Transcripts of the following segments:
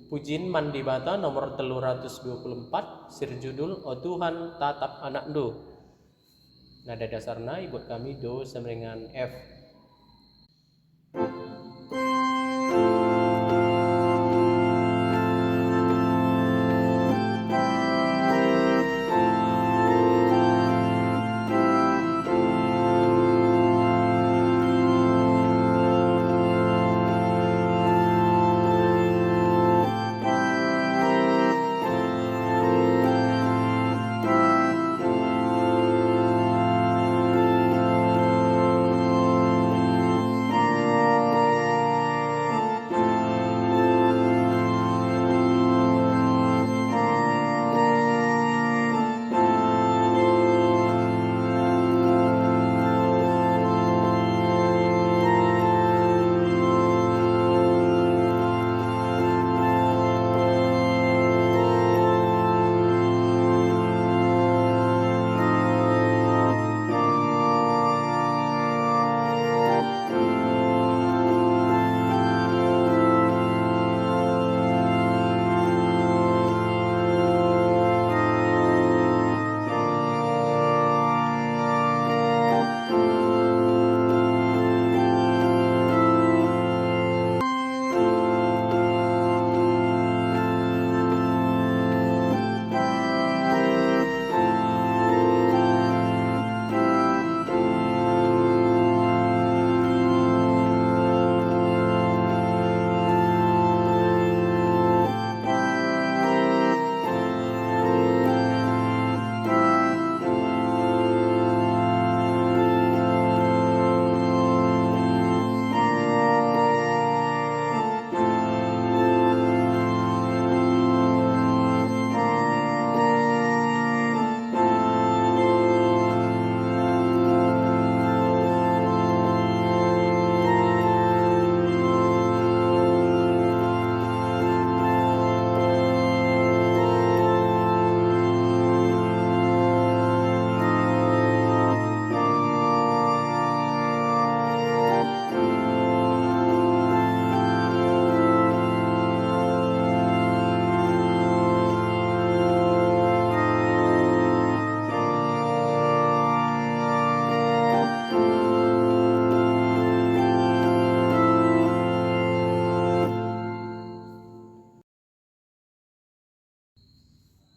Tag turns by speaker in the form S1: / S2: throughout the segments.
S1: Pujin Mandibata nomor 324, sirjudul O Tuhan tatap anakku. Nada dasarnya ikut kami do semerengan F.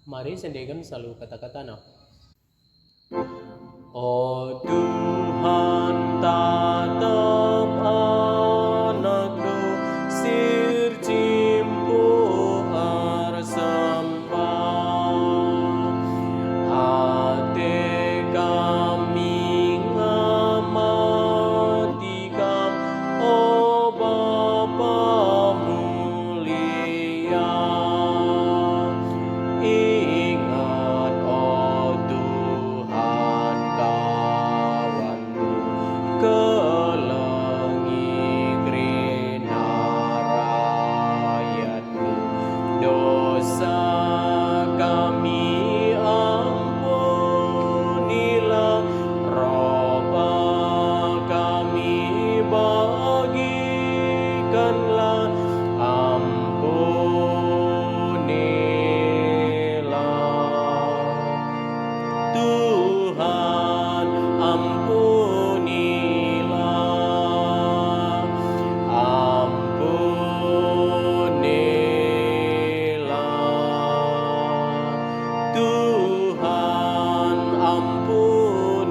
S1: Mari sendikan selalu kata-kata nah. Oh Tuhan tatap anakku, sirjimpu arsembah. Hati kami ngamatikan, oh Bapa mulia. Ingat oh Tuhan kawanku, kelengi grina rakyatku. Dosa kami ampunilah, roba kami bagikanlah, Tuhan ampunilah, ampunilah, Tuhan ampunilah.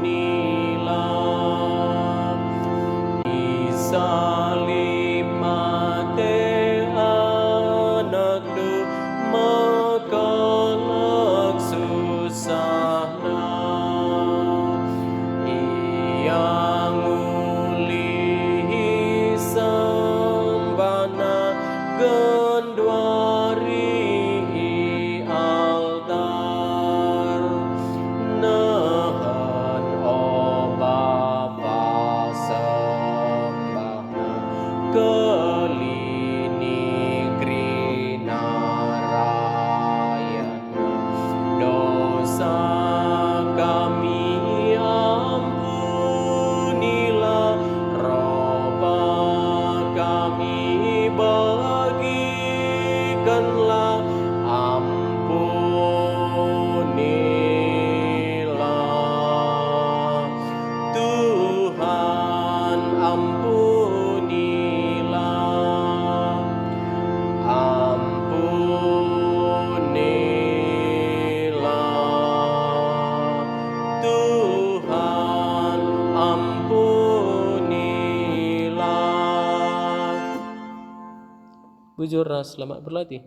S1: Disalib mati anakku, makalak susahna. Ia ngulihi sembana gendwari altar. Nahan oh Bapa sembahna, kelini grina rakyatna. Dosa kami ampunilah, roba kami bagi Bujur, selamat berlatih.